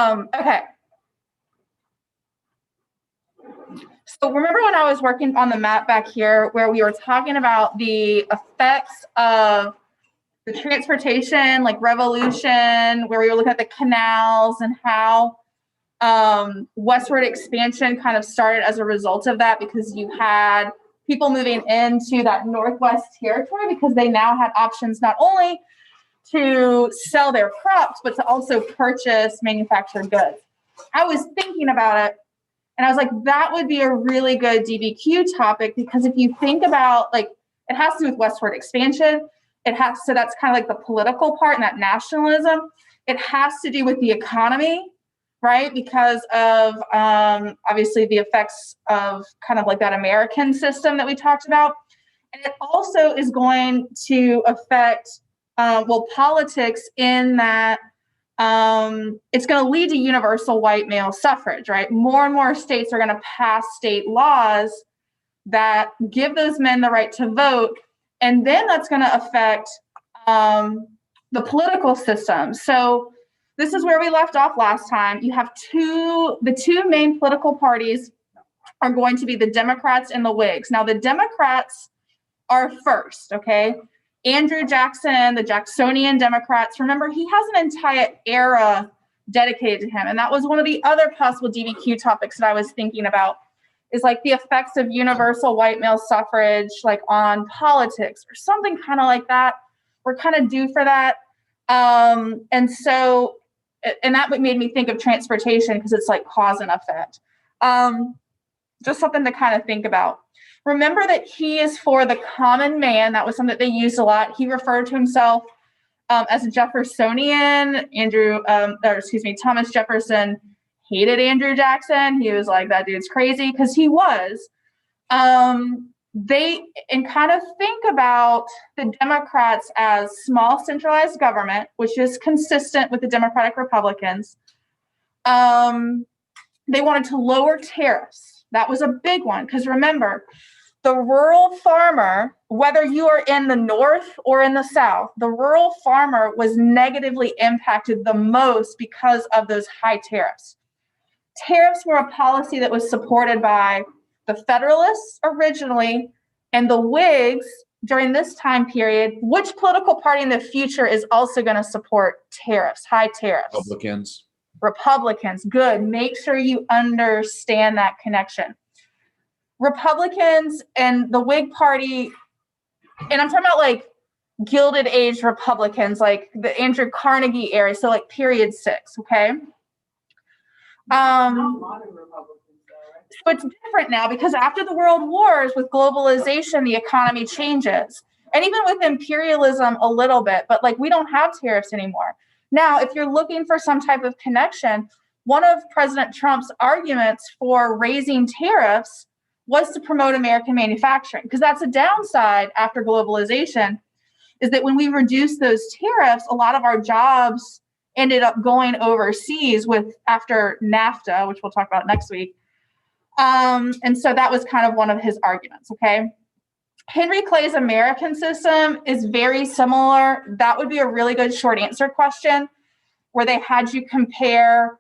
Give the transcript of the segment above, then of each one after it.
Okay. So remember when I was working on the map back here where we were talking about the effects of the transportation, like revolution, where we were looking at the canals and how westward expansion kind of started as a result of that, because you had people moving into that Northwest territory because they now had options not only to sell their crops, but to also purchase manufactured goods. I was thinking about it and I was like, that would be a really good DBQ topic, because if you think about, like, it has to do with westward expansion. So that's kind of like the political part and that nationalism. It has to do with the economy, right? Because of obviously the effects of kind of like that American system that we talked about. And it also is going to affect, politics in that it's going to lead to universal white male suffrage, right? More and more states are going to pass state laws that give those men the right to vote. And then that's going to affect the political system. So this is where we left off last time. You have the two main political parties are going to be the Democrats and the Whigs. Now, the Democrats are first, okay? Andrew Jackson, the Jacksonian Democrats. Remember, he has an entire era dedicated to him. And that was one of the other possible DBQ topics that I was thinking about, is like the effects of universal white male suffrage, like on politics or something kind of like that. We're kind of due for that. And that made me think of transportation, because it's like cause and effect. Just something to kind of think about. Remember that he is for the common man. That was something that they used a lot. He referred to himself as a Jeffersonian. Thomas Jefferson hated Andrew Jackson. He was like, that dude's crazy, because he was. Kind of think about the Democrats as small centralized government, which is consistent with the Democratic Republicans. They wanted to lower tariffs. That was a big one, because remember, the rural farmer, whether you are in the North or in the South, the rural farmer was negatively impacted the most because of those high tariffs. Tariffs were a policy that was supported by the Federalists originally and the Whigs during this time period. Which political party in the future is also going to support tariffs, high tariffs? Republicans. Good. Make sure you understand that connection. Republicans and the Whig Party, and I'm talking about like Gilded Age Republicans, like the Andrew Carnegie era, so like period 6, okay? Modern Republicans, though, right? So it's different now, because after the World Wars, with globalization, the economy changes. And even with imperialism a little bit, but like we don't have tariffs anymore. Now, if you're looking for some type of connection, one of President Trump's arguments for raising tariffs was to promote American manufacturing, because that's a downside after globalization, is that when we reduce those tariffs, a lot of our jobs ended up going overseas after NAFTA, which we'll talk about next week. And so that was kind of one of his arguments, okay? Henry Clay's American system is very similar. That would be a really good short answer question, where they had you compare,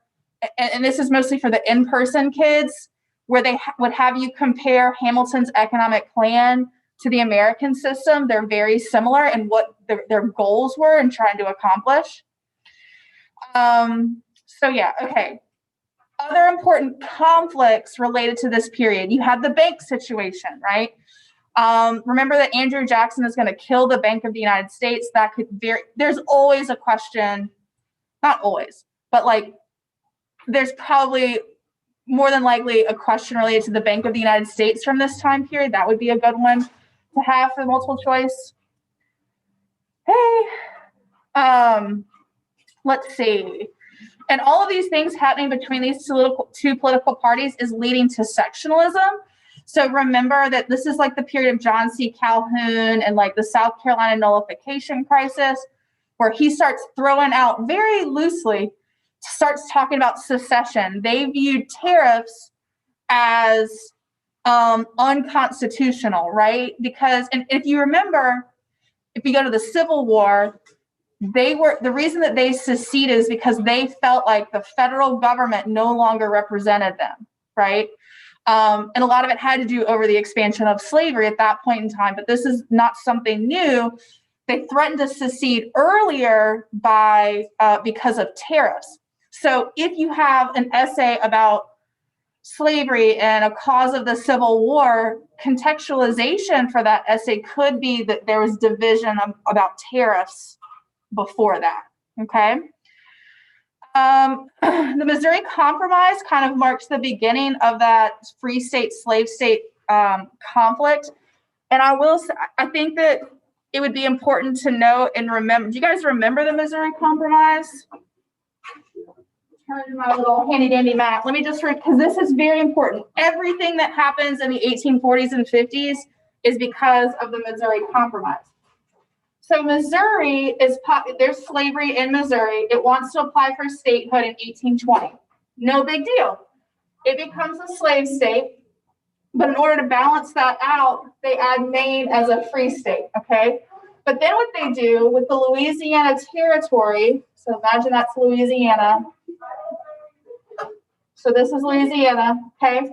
and this is mostly for the in-person kids, where they would have you compare Hamilton's economic plan to the American system. They're very similar in what their goals were in trying to accomplish. Okay. Other important conflicts related to this period. You have the bank situation, right? Remember that Andrew Jackson is going to kill the Bank of the United States. That could there's always a question, not always, but like there's probably more than likely a question related to the Bank of the United States from this time period. That would be a good one to have for multiple choice. Hey, let's see. And all of these things happening between these two political parties is leading to sectionalism. So remember that this is like the period of John C. Calhoun and like the South Carolina nullification crisis, where he starts throwing out very loosely, starts talking about secession. They viewed tariffs as unconstitutional, right? Because, and if you remember, if you go to the Civil War, the reason that they seceded is because they felt like the federal government no longer represented them, right? And a lot of it had to do over the expansion of slavery at that point in time, but this is not something new. They threatened to secede earlier because of tariffs. So if you have an essay about slavery and a cause of the Civil War, contextualization for that essay could be that there was division about tariffs before that, okay? The Missouri Compromise kind of marks the beginning of that free state, slave state conflict. And I think that it would be important to know and remember. Do you guys remember the Missouri Compromise? Turn to my little handy dandy map. Let me just read, because this is very important. Everything that happens in the 1840s and 50s is because of the Missouri Compromise. So Missouri there's slavery in Missouri. It wants to apply for statehood in 1820. No big deal. It becomes a slave state. But in order to balance that out, they add Maine as a free state, okay? But then what they do with the Louisiana Territory, so imagine that's Louisiana. So this is Louisiana, okay?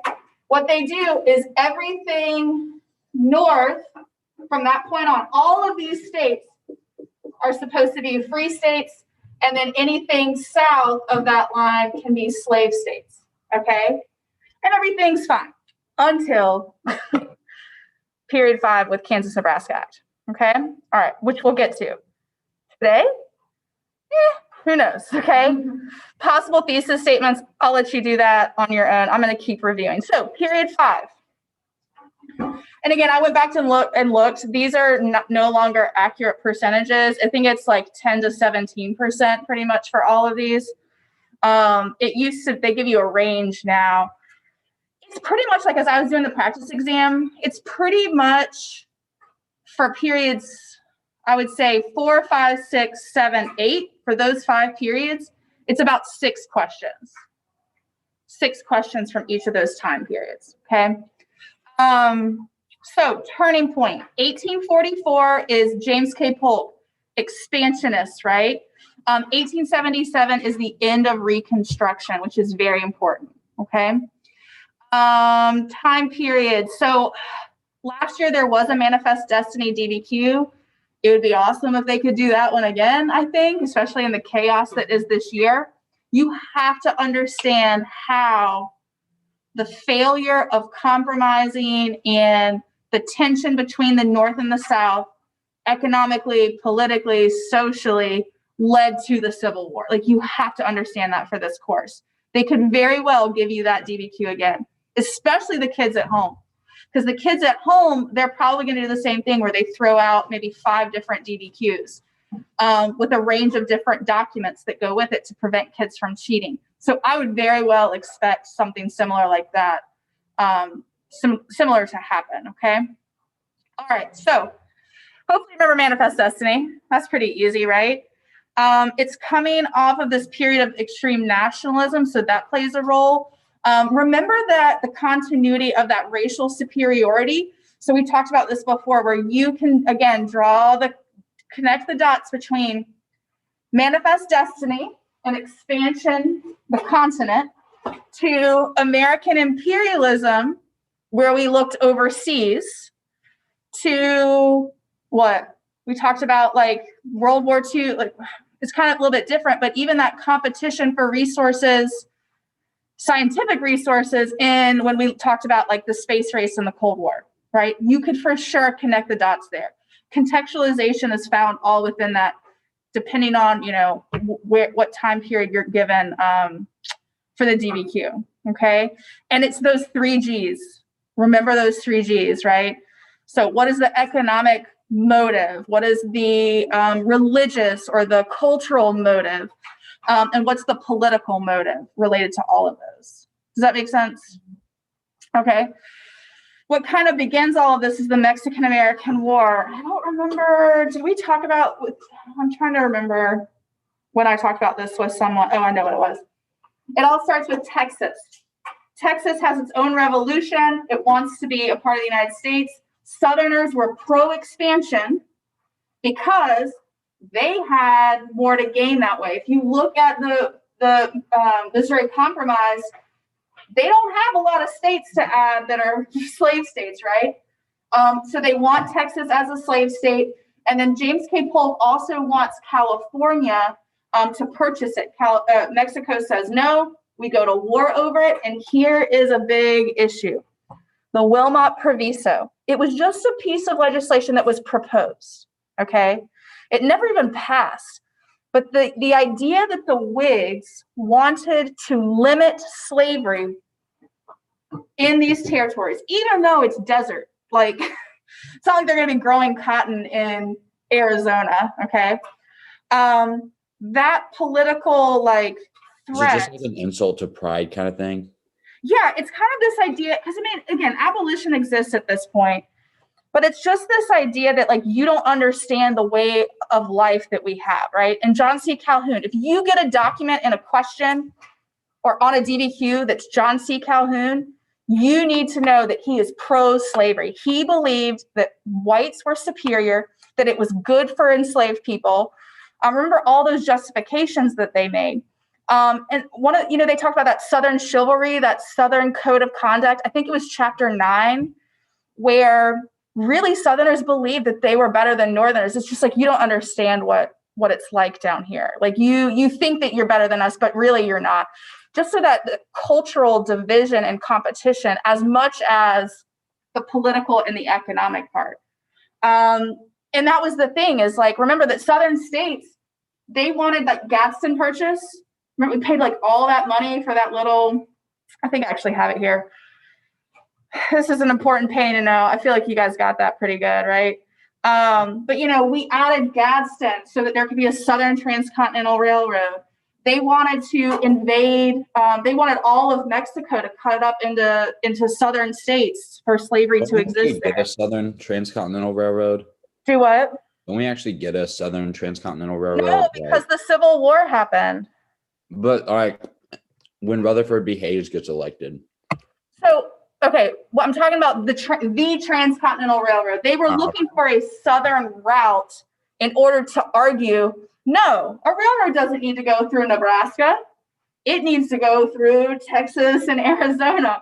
What they do is everything north from that point on, all of these states are supposed to be free states, and then anything south of that line can be slave states, okay? And everything's fine until period 5 with Kansas-Nebraska Act, okay? All right, which we'll get to. Today? Who knows, okay? Possible thesis statements, I'll let you do that on your own. I'm gonna keep reviewing. So period 5. And again, I went back to looked. These are no longer accurate percentages. I think it's like 10 to 17% pretty much for all of these. They give you a range now. It's pretty much like, as I was doing the practice exam, it's pretty much for periods, I would say 4, 5, 6, 7, 8. For those 5 periods, it's about 6 questions. 6 questions from each of those time periods, okay? So turning point, 1844 is James K. Polk, expansionist, right? 1877 is the end of Reconstruction, which is very important, okay? Time period. So last year there was a Manifest Destiny DBQ. It would be awesome if they could do that one again, I think, especially in the chaos that is this year. You have to understand how the failure of compromising and the tension between the North and the South, economically, politically, socially, led to the Civil War. Like, you have to understand that for this course. They could very well give you that DBQ again, especially the kids at home. Because the kids at home, they're probably going to do the same thing where they throw out maybe 5 different DBQs with a range of different documents that go with it to prevent kids from cheating. So I would very well expect something similar like that, similar to happen, okay? All right, so hopefully you remember Manifest Destiny. That's pretty easy, right? It's coming off of this period of extreme nationalism, so that plays a role. Remember that the continuity of that racial superiority. So we talked about this before, where you can, again, connect the dots between Manifest Destiny and expansion, the continent, to American imperialism, where we looked overseas, to what? We talked about like World War II, like it's kind of a little bit different, but even that competition for resources, scientific resources, and when we talked about like the space race and the Cold War, right? You could for sure connect the dots there. Contextualization is found all within that, depending on, you know, what time period you're given for the DBQ, okay? And it's those 3 Gs. Remember those 3 Gs, right? So what is the economic motive? What is the religious or the cultural motive? And what's the political motive related to all of those? Does that make sense? Okay. What kind of begins all of this is the Mexican-American War. I don't remember, did we talk about, I'm trying to remember when I talked about this with someone. Oh, I know what it was. It all starts with Texas. Texas has its own revolution. It wants to be a part of the United States. Southerners were pro-expansion because they had more to gain that way. If you look at the Missouri Compromise, they don't have a lot of states to add that are slave states, right? So they want Texas as a slave state. And then James K. Polk also wants California to purchase it. Mexico says no, we go to war over it. And here is a big issue. The Wilmot Proviso. It was just a piece of legislation that was proposed, okay? It never even passed. But the idea that the Whigs wanted to limit slavery in these territories, even though it's desert, like it's not like they're going to be growing cotton in Arizona, okay? That political like threat. Is it just like an insult to pride kind of thing? Yeah, it's kind of this idea, because I mean, again, abolition exists at this point, but it's just this idea that like you don't understand the way of life that we have, right? And John C. Calhoun, if you get a document in a question or on a DBQ that's John C. Calhoun, you need to know that he is pro-slavery. He believed that whites were superior, that it was good for enslaved people. Remember all those justifications that they made. And one of, they talked about that Southern chivalry, that Southern code of conduct. I think it was chapter 9, where really Southerners believed that they were better than Northerners. It's just like, you don't understand what it's like down here. Like you think that you're better than us, but really you're not. Just so that the cultural division and competition, as much as the political and the economic part. And that was the thing, is like, remember that Southern states, they wanted like Gadsden Purchase. Remember, we paid like all that money for that little, I think I actually have it here. This is an important pain to know. I feel like you guys got that pretty good, right? But we added Gadsden so that there could be a Southern Transcontinental Railroad. They wanted to invade, they wanted all of Mexico to cut it up into Southern states for slavery to exist there. Get a Southern Transcontinental Railroad? Do what? Don't we actually get a Southern Transcontinental Railroad? No, because the Civil War happened. But all right, when Rutherford B. Hayes gets elected. So, okay, well, I'm talking about the Transcontinental Railroad. They were looking for a Southern route in order to argue, no, a railroad doesn't need to go through Nebraska. It needs to go through Texas and Arizona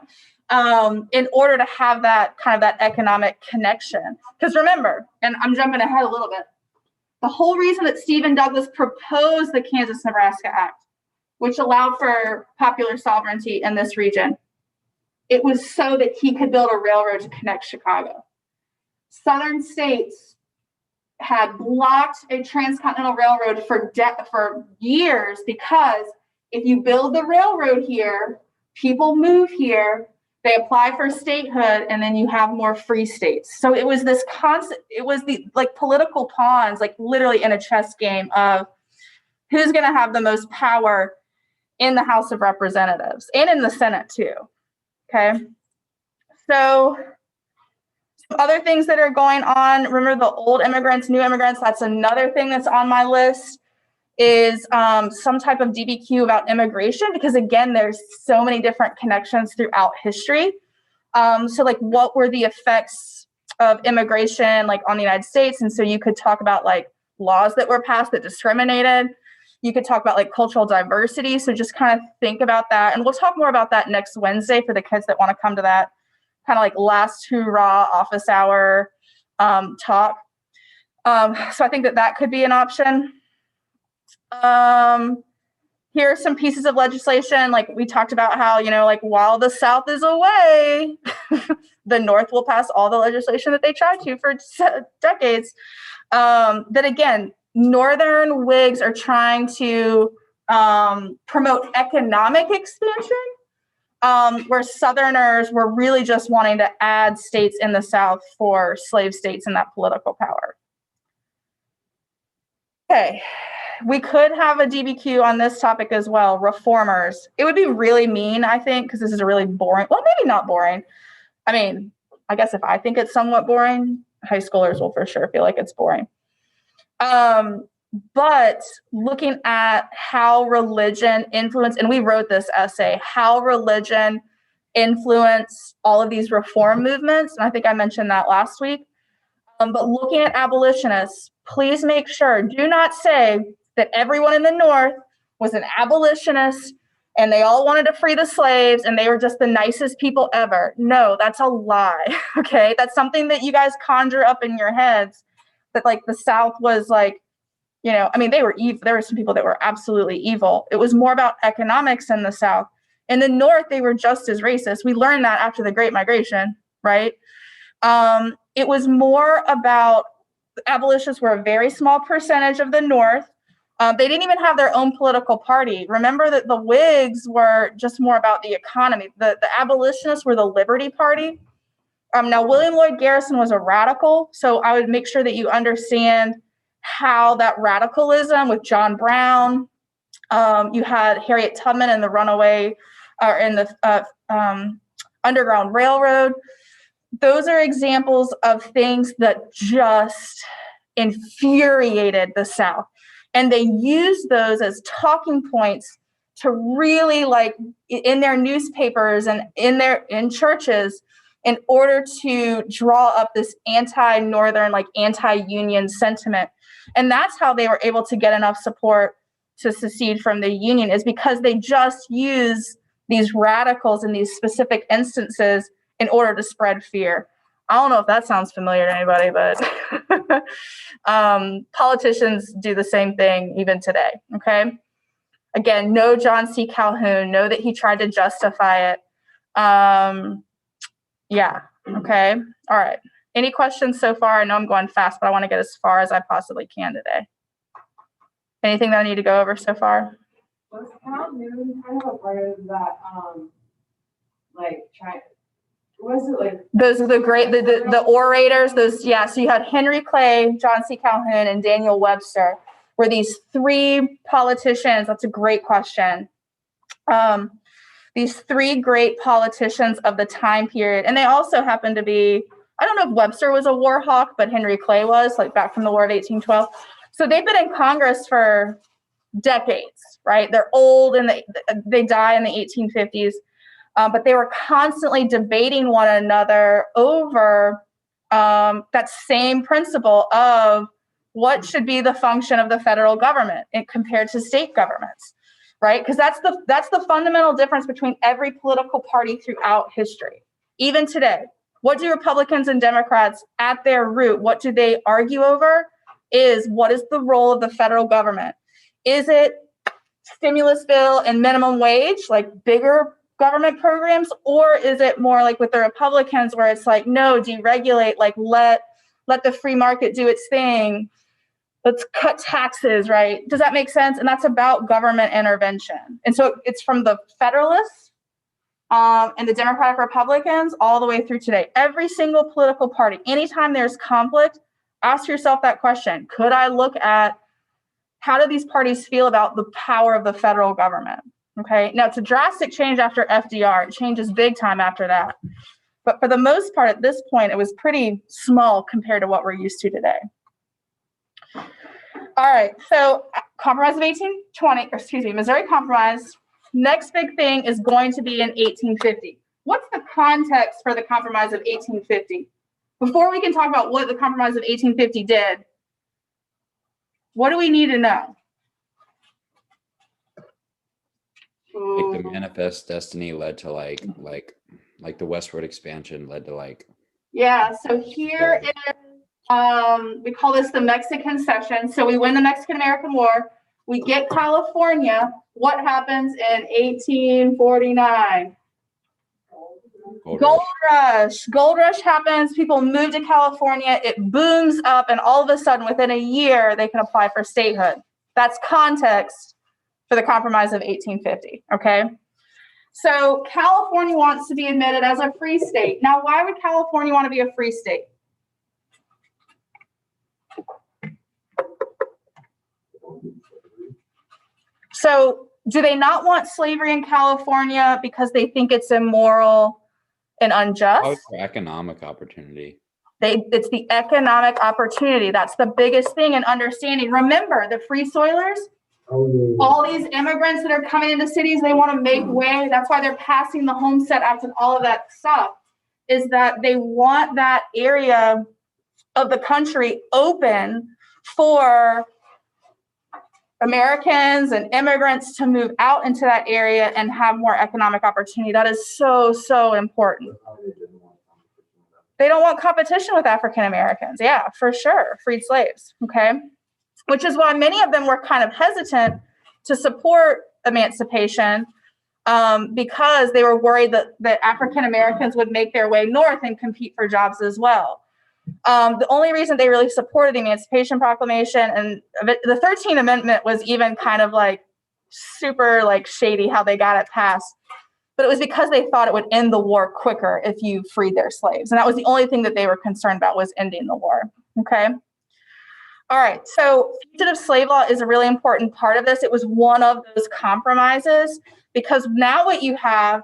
in order to have that kind of that economic connection. Because remember, and I'm jumping ahead a little bit, the whole reason that Stephen Douglas proposed the Kansas-Nebraska Act, which allowed for popular sovereignty in this region, it was so that he could build a railroad to connect Chicago. Southern states had blocked a transcontinental railroad for years, because if you build the railroad here, people move here, they apply for statehood, and then you have more free states. So it was this constant, it was the like political pawns, like literally in a chess game of who's going to have the most power in the House of Representatives and in the Senate too. Okay. So other things that are going on, remember the old immigrants, new immigrants, that's another thing that's on my list, is some type of DBQ about immigration, because again, there's so many different connections throughout history. So like, what were the effects of immigration like on the United States? And so you could talk about like laws that were passed that discriminated. You could talk about like cultural diversity. So just kind of think about that. And we'll talk more about that next Wednesday for the kids that want to come to that kind of like last hurrah office hour talk. So I think that could be an option. Here are some pieces of legislation. Like we talked about how, like while the South is away, the North will pass all the legislation that they tried to for decades. That again, Northern Whigs are trying to promote economic expansion, where Southerners were really just wanting to add states in the South for slave states and that political power. Okay, we could have a DBQ on this topic as well, reformers. It would be really mean, I think, because this is a really boring, well, maybe not boring. I mean, I guess if I think it's somewhat boring, high schoolers will for sure feel like it's boring. But looking at how religion influenced, and we wrote this essay, how religion influenced all of these reform movements. And I think I mentioned that last week. But looking at abolitionists, please make sure, do not say that everyone in the North was an abolitionist and they all wanted to free the slaves and they were just the nicest people ever. No, that's a lie, okay? That's something that you guys conjure up in your heads, that like the South was like, you know, I mean, they were evil. There were some people that were absolutely evil. It was more about economics in the South. In the North, they were just as racist. We learned that after the Great Migration, right? It was more about, abolitionists were a very small percentage of the North. They didn't even have their own political party. Remember that the Whigs were just more about the economy. The abolitionists were the Liberty Party. Now, William Lloyd Garrison was a radical, so I would make sure that you understand how that radicalism with John Brown, you had Harriet Tubman and the runaway, or in the Underground Railroad. Those are examples of things that just infuriated the South. And they used those as talking points to really, like, in their newspapers and in churches, in order to draw up this anti-Northern, like anti-Union sentiment. And that's how they were able to get enough support to secede from the Union, is because they just use these radicals in these specific instances in order to spread fear. I don't know if that sounds familiar to anybody, but politicians do the same thing even today, okay? Again, no John C. Calhoun, know that he tried to justify it. Yeah, okay, all right. Any questions so far? I know I'm going fast, but I want to get as far as I possibly can today. Anything that I need to go over so far? Was Calhoun kind of a part of that, was it like? Those are the great, the orators, those, yeah, so you had Henry Clay, John C. Calhoun, and Daniel Webster, were these three politicians. That's a great question. These three great politicians of the time period, and they also happen to be, I don't know if Webster was a war hawk, but Henry Clay was, like back from the War of 1812. So they've been in Congress for decades, right? They're old and they die in the 1850s. But they were constantly debating one another over that same principle of what should be the function of the federal government compared to state governments, right? Because that's the fundamental difference between every political party throughout history. Even today, what do Republicans and Democrats at their root, what do they argue over? Is what is the role of the federal government? Is it stimulus bill and minimum wage, like bigger government programs, or is it more like with the Republicans where it's like, no, deregulate, like let the free market do its thing. Let's cut taxes, right? Does that make sense? And that's about government intervention. And so it's from the Federalists and the Democratic Republicans all the way through today. Every single political party, anytime there's conflict, ask yourself that question. Could I look at how do these parties feel about the power of the federal government? Okay, now it's a drastic change after FDR. It changes big time after that. But for the most part, at this point, it was pretty small compared to what we're used to today. All right, so Compromise of 1820, excuse me, Missouri Compromise. Next big thing is going to be in 1850. What's the context for the Compromise of 1850? Before we can talk about what the Compromise of 1850 did, what do we need to know? Like the manifest destiny led to like the westward expansion led to like. Yeah, so here is, we call this the Mexican Cession. So we win the Mexican-American War. We get California. What happens in 1849? Gold rush. Gold rush happens. People move to California. It booms up, and all of a sudden, within a year, they can apply for statehood. That's context for the Compromise of 1850, okay? So California wants to be admitted as a free state. Now, why would California want to be a free state? So do they not want slavery in California because they think it's immoral and unjust? Oh, it's for economic opportunity. It's the economic opportunity. That's the biggest thing in understanding. Remember, the free soilers, all these immigrants that are coming into cities, they want to make way. That's why they're passing the Homestead Act and all of that stuff, is that they want that area of the country open for Americans and immigrants to move out into that area and have more economic opportunity. That is so, so important. They don't want competition with African Americans. Yeah, for sure. Freed slaves. Okay. Which is why many of them were kind of hesitant to support emancipation, because they were worried that African Americans would make their way north and compete for jobs as well. The only reason they really supported the Emancipation Proclamation and the 13th Amendment was even kind of like super like shady how they got it passed, but it was because they thought it would end the war quicker if you freed their slaves. And that was the only thing that they were concerned about, was ending the war. Okay. All right. So fugitive slave law is a really important part of this. It was one of those compromises, because now what you have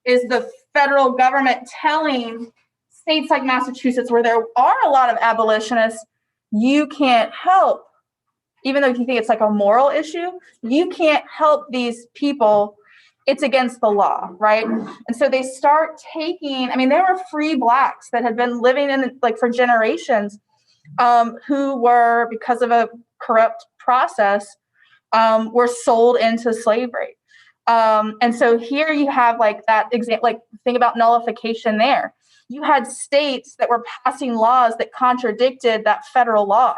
is the federal government telling states like Massachusetts, where there are a lot of abolitionists, you can't help, even though you think it's like a moral issue, you can't help these people. It's against the law, right? And so they start taking, I mean, there were free Blacks that had been living in like for generations, who were, because of a corrupt process, were sold into slavery. And so here you have like that example, like think about nullification there. You had states that were passing laws that contradicted that federal law.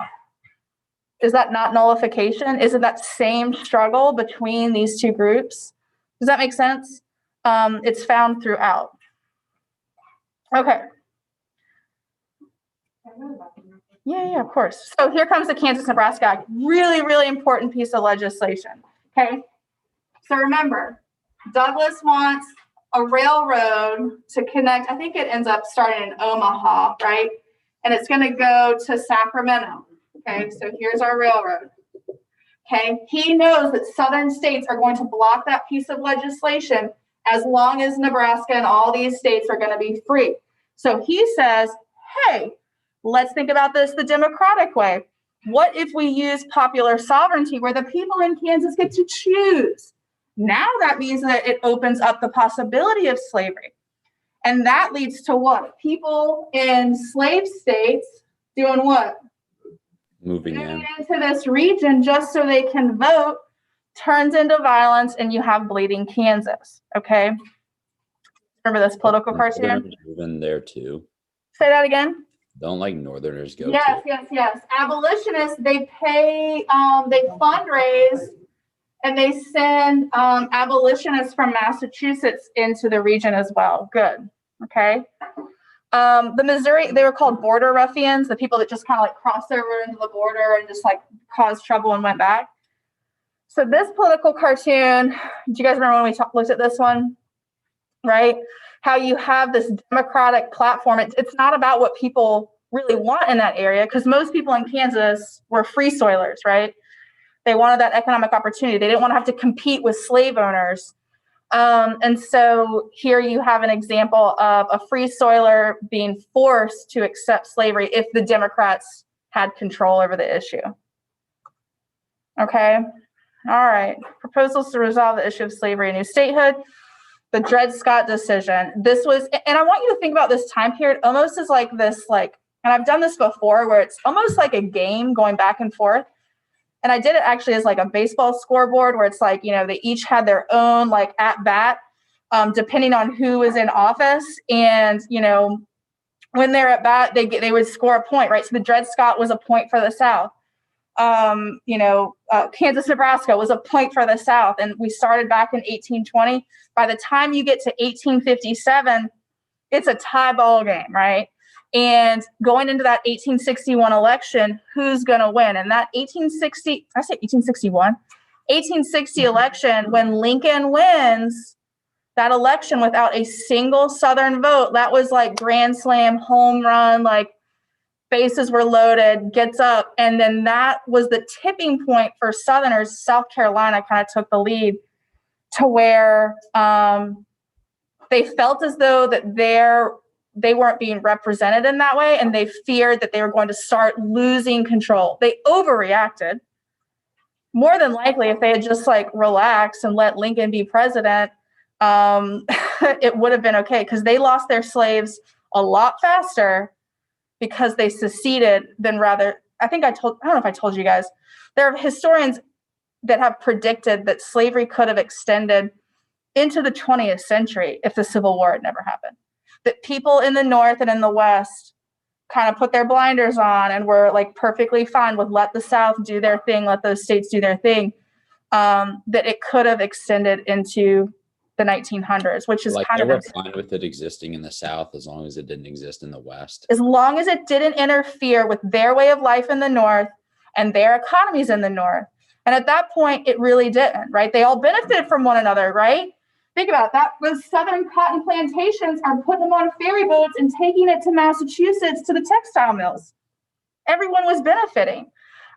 Is that not nullification? Isn't that same struggle between these two groups? Does that make sense? It's found throughout. Okay. Yeah, of course. So here comes the Kansas-Nebraska Act. Really, really important piece of legislation. Okay. So remember, Douglas wants a railroad to connect. I think it ends up starting in Omaha, right? And it's going to go to Sacramento. Okay. So here's our railroad. Okay. He knows that southern states are going to block that piece of legislation as long as Nebraska and all these states are going to be free. So he says, hey, let's think about this the democratic way. What if we use popular sovereignty where the people in Kansas get to choose? Now that means that it opens up the possibility of slavery. And that leads to what? People in slave states doing what? Moving into this region just so they can vote, turns into violence, and you have bleeding Kansas. Okay. Remember this political cartoon? Moving there too. Say that again. Don't like Northerners go Yes, to. yes. Abolitionists, they pay, they fundraise, and they send abolitionists from Massachusetts into the region as well. Good. Okay. The Missouri, they were called border ruffians, the people that just kind of like crossed over into the border and just like caused trouble and went back. So this political cartoon, do you guys remember when we looked at this one? Right? How you have this democratic platform. It's not about what people really want in that area, because most people in Kansas were free soilers, right? They wanted that economic opportunity. They didn't want to have to compete with slave owners. And so here you have an example of a free soiler being forced to accept slavery if the Democrats had control over the issue. Okay. All right. Proposals to resolve the issue of slavery and new statehood. The Dred Scott decision. This was, and I want you to think about this time period almost as like this, like, and I've done this before where it's almost like a game going back and forth. And I did it actually as like a baseball scoreboard where it's like, you know, they each had their own like at bat, depending on who was in office. And, you know, when they're at bat, they would score a point, right? So the Dred Scott was a point for the South. Kansas, Nebraska was a point for the South. And we started back in 1820. By the time you get to 1857, it's a tie ball game, right? And going into that 1861 election, who's going to win? And that 1860 election, when Lincoln wins that election without a single Southern vote, that was like grand slam, home run, like bases were loaded, gets up. And then that was the tipping point for Southerners. South Carolina kind of took the lead to where they felt as though that they weren't being represented in that way, and they feared that they were going to start losing control. They overreacted. More than likely, if they had just like relaxed and let Lincoln be president, it would have been okay, because they lost their slaves a lot faster because they seceded than rather I don't know if I told you guys, there are historians that have predicted that slavery could have extended into the 20th century if the Civil War had never happened. That people in the North and in the West kind of put their blinders on and were like perfectly fine with let the South do their thing, let those states do their thing, that it could have extended into the 1900s, which is Like kind they of were fine with it existing in the South as long as it didn't exist in the West. as long as it didn't interfere with their way of life in the North and their economies in the North. And at that point, it really didn't, right? They all benefited from one another, right? Think about that. Those Southern cotton plantations are putting them on ferry boats and taking it to Massachusetts to the textile mills. Everyone was benefiting.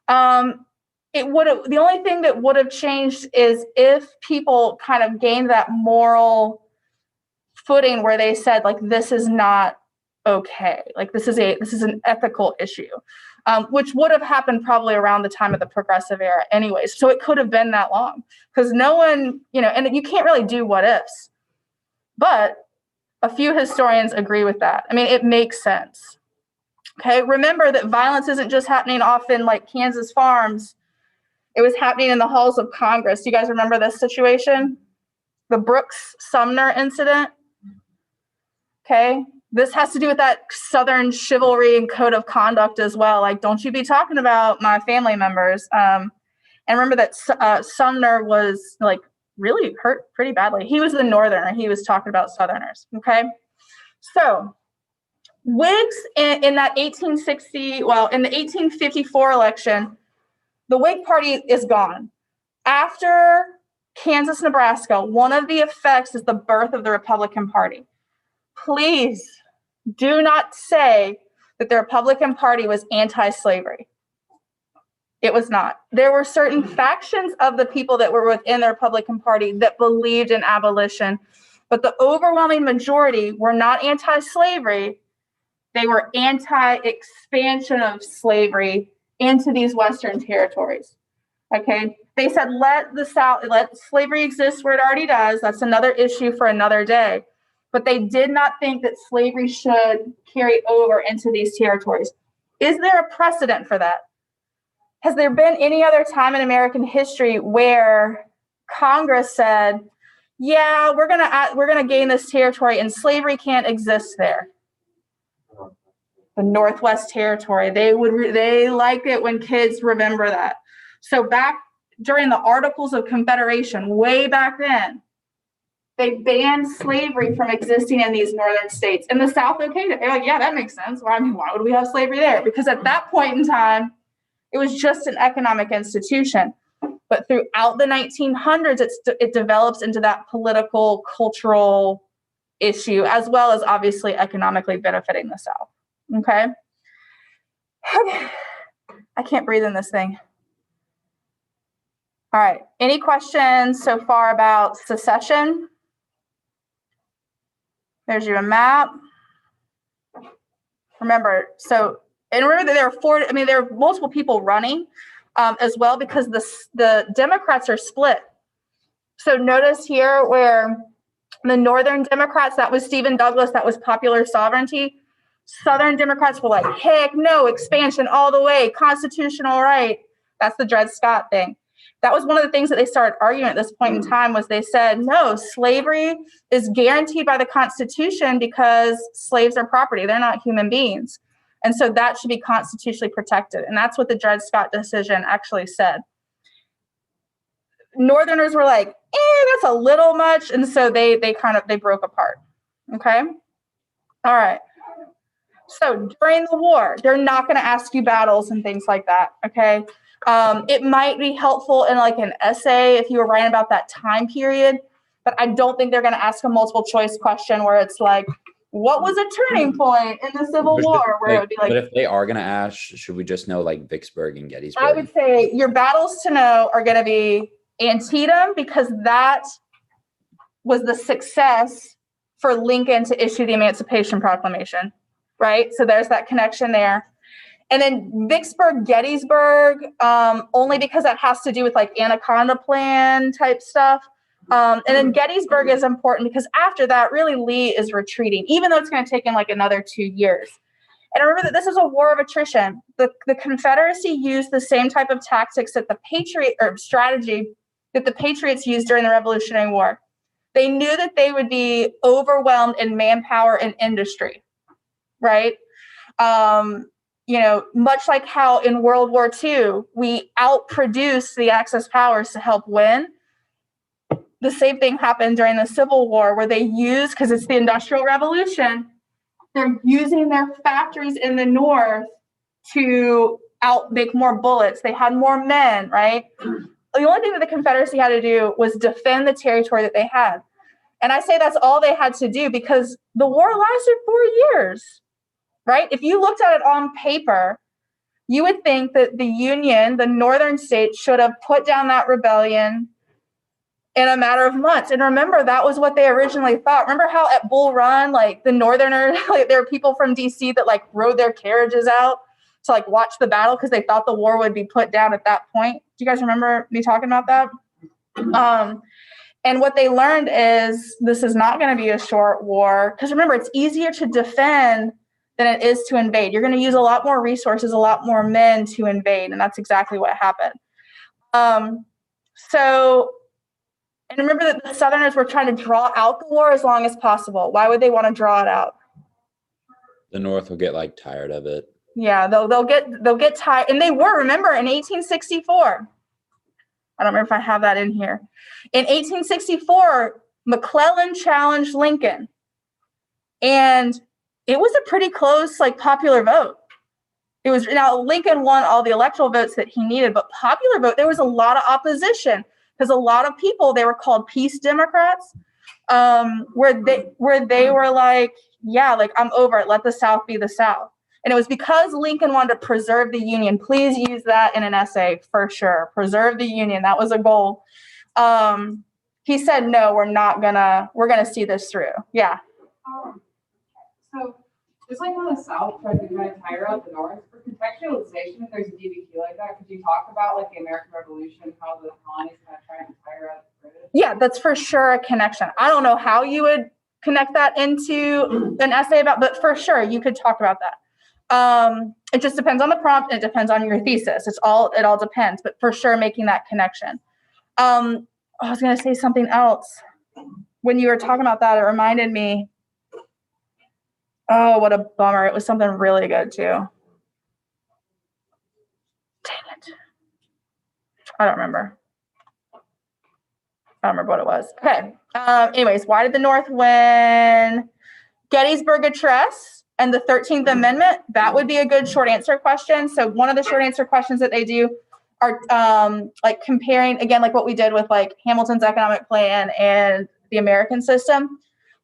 The only thing that would have changed is if people kind of gained that moral footing where they said, like, this is not okay. Like, this is an ethical issue, which would have happened probably around the time of the Progressive Era anyways. So it could have been that long because no one, and you can't really do what ifs, but a few historians agree with that. I mean, it makes sense. Okay, remember that violence isn't just happening off in like Kansas farms. It was happening in the halls of Congress. Do you guys remember this situation? The Brooks Sumner incident. Okay, this has to do with that Southern chivalry and code of conduct as well. Like, don't you be talking about my family members. And remember that Sumner was like really hurt pretty badly. He was the Northerner. He was talking about Southerners. Okay, so Whigs in that in the 1854 election, the Whig Party is gone. After Kansas, Nebraska, one of the effects is the birth of the Republican Party. Please do not say that the Republican Party was anti-slavery. It was not. There were certain factions of the people that were within the Republican Party that believed in abolition, but the overwhelming majority were not anti-slavery. They were anti-expansion of slavery into these Western territories. Okay, they said let slavery exist where it already does. That's another issue for another day. But they did not think that slavery should carry over into these territories. Is there a precedent for that? Has there been any other time in American history where Congress said, "Yeah, we're gonna gain this territory, and slavery can't exist there"? The Northwest Territory. They like it when kids remember that. So back during the Articles of Confederation, way back then, they banned slavery from existing in these northern states. In the South, okay, they're like, yeah, that makes sense. Why would we have slavery there? Because at that point in time, it was just an economic institution. But throughout the 1900s, it develops into that political, cultural issue, as well as obviously economically benefiting the South. Okay. I can't breathe in this thing. All right. Any questions so far about secession? There's your map. Remember that there are multiple people running as well because the Democrats are split. So notice here where the Northern Democrats, that was Stephen Douglas, that was popular sovereignty. Southern Democrats were like, heck no, expansion all the way, constitutional right. That's the Dred Scott thing. That was one of the things that they started arguing at this point in time was they said, no, slavery is guaranteed by the Constitution because slaves are property. They're not human beings. And so that should be constitutionally protected. And that's what the Dred Scott decision actually said. Northerners were like, that's a little much. And so they broke apart. Okay. All right. So during the war, they're not going to ask you battles and things like that. Okay. It might be helpful in like an essay if you were writing about that time period, but I don't think they're going to ask a multiple choice question where it's like, what was a turning point in the Civil War? Where it would be like, but if they are going to ask, should we just know like Vicksburg and Gettysburg? I would say your battles to know are going to be Antietam, because that was the success for Lincoln to issue the Emancipation Proclamation, right? So there's that connection there. And then Vicksburg, Gettysburg, only because that has to do with like Anaconda Plan type stuff. And then Gettysburg is important because after that, really Lee is retreating, even though it's going to take him like another 2 years. And remember that this is a war of attrition. The Confederacy used the same type of tactics that the strategy that the Patriots used during the Revolutionary War. They knew that they would be overwhelmed in manpower and industry, right? Much like how in World War II, we outproduced the Axis powers to help win. The same thing happened during the Civil War, where they used, because it's the Industrial Revolution, they're using their factories in the North to make more bullets. They had more men, right? The only thing that the Confederacy had to do was defend the territory that they had. And I say that's all they had to do because the war lasted 4 years, right? If you looked at it on paper, you would think that the Union, the northern states, should have put down that rebellion in a matter of months. And remember, that was what they originally thought. Remember how at Bull Run, like the Northerners, like there were people from DC that like rode their carriages out to like watch the battle because they thought the war would be put down at that point. Do you guys remember me talking about that? And what they learned is this is not going to be a short war. Because remember, it's easier to defend than it is to invade. You're going to use a lot more resources, a lot more men to invade. And that's exactly what happened. And remember that the Southerners were trying to draw out the war as long as possible. Why would they want to draw it out? The North will get like tired of it. Yeah, they'll get tired. And they were, remember, in 1864. I don't remember if I have that in here. In 1864, McClellan challenged Lincoln. And it was a pretty close, like, popular vote. Now Lincoln won all the electoral votes that he needed, but popular vote, there was a lot of opposition because a lot of people, they were called peace Democrats, where they were like, yeah, like I'm over it. Let the South be the South. And it was because Lincoln wanted to preserve the Union. Please use that in an essay for sure. Preserve the Union. That was a goal. He said, no, we're gonna see this through. Yeah. So just like on the South tried to kind of tire out the North, for contextualization, if there's a DBQ like that, could you talk about like the American Revolution, how the colonies kind of trying to tire out the British? Yeah, that's for sure a connection. I don't know how you would connect that into an essay but for sure you could talk about that. It just depends on the prompt and it depends on your thesis. It all depends, but for sure making that connection. I was going to say something else. When you were talking about that, it reminded me, oh, what a bummer. It was something really good too. Dang it. I don't remember what it was. Okay. Anyways, why did the North win? Gettysburg Address and the 13th Amendment, that would be a good short answer question. So one of the short answer questions that they do are like comparing, again, like what we did with like Hamilton's economic plan and the American system.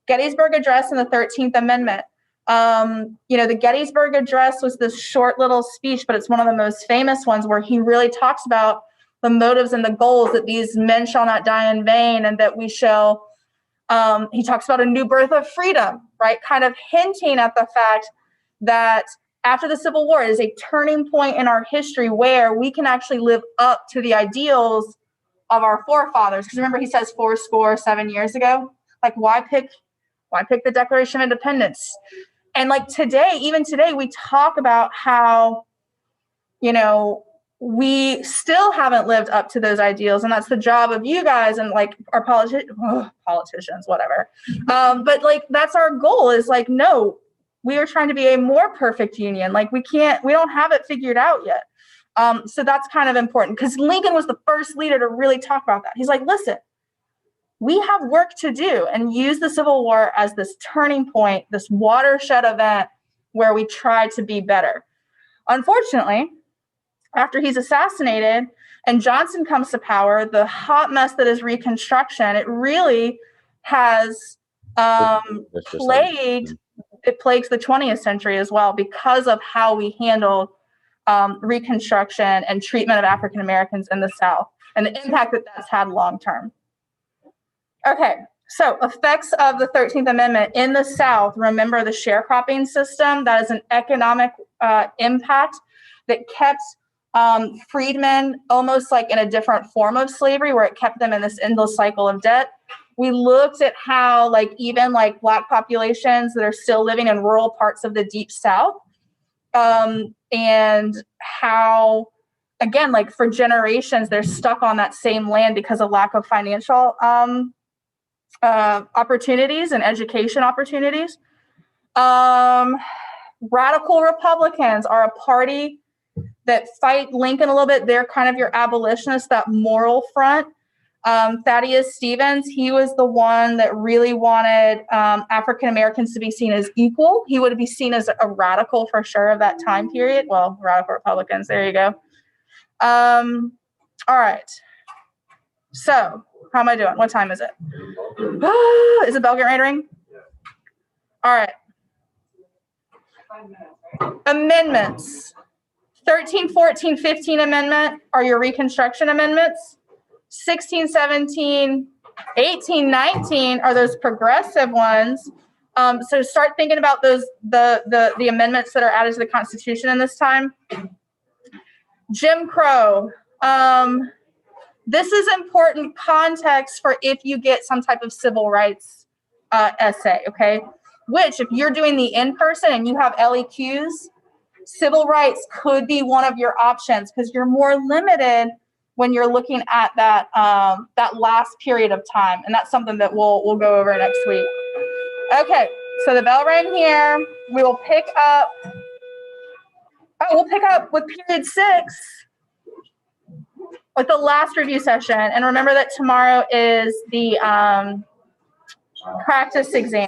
Gettysburg Address and the 13th Amendment. The Gettysburg Address was this short little speech, but it's one of the most famous ones where he really talks about the motives and the goals that these men shall not die in vain and that we shall. He talks about a new birth of freedom, right? Kind of hinting at the fact that after the Civil War is a turning point in our history where we can actually live up to the ideals of our forefathers. Because remember, he says 7 years ago, like why pick the Declaration of Independence? And like even today, we talk about how, we still haven't lived up to those ideals. And that's the job of you guys and like our politicians, whatever. But like, that's our goal is like, no, we are trying to be a more perfect union. Like we don't have it figured out yet. So that's kind of important because Lincoln was the first leader to really talk about that. He's like, listen, we have work to do and use the Civil War as this turning point, this watershed event where we try to be better. Unfortunately, after he's assassinated and Johnson comes to power, the hot mess that is Reconstruction, it really has plagues the 20th century as well because of how we handled Reconstruction and treatment of African Americans in the South and the impact that that's had long term. Okay, so effects of the 13th Amendment in the South. Remember the sharecropping system? That is an economic impact that kept freedmen almost like in a different form of slavery where it kept them in this endless cycle of debt. We looked at how like even like Black populations that are still living in rural parts of the Deep South, and how, again, like for generations, they're stuck on that same land because of lack of financial opportunities and education opportunities. Radical Republicans are a party that fight Lincoln a little bit. They're kind of your abolitionists, that moral front. Thaddeus Stevens, he was the one that really wanted African Americans to be seen as equal. He would be seen as a radical for sure of that time period. Well, radical Republicans, there you go. All right. So, how am I doing? What time is it? Is the bell getting ready to ring? All right. 5 minutes, right? Amendments. 13, 14, 15 amendment are your Reconstruction amendments. 16, 17, 18, 19 are those progressive ones. So start thinking about those, the amendments that are added to the Constitution in this time. Jim Crow. This is important context for if you get some type of civil rights essay, okay? Which, if you're doing the in-person and you have LEQs, civil rights could be one of your options because you're more limited when you're looking at that that last period of time, and that's something that we'll go over next week. Okay, so the bell rang here. We will pick up. Oh, we'll pick up with period 6 with the last review session, and remember that tomorrow is the practice exam.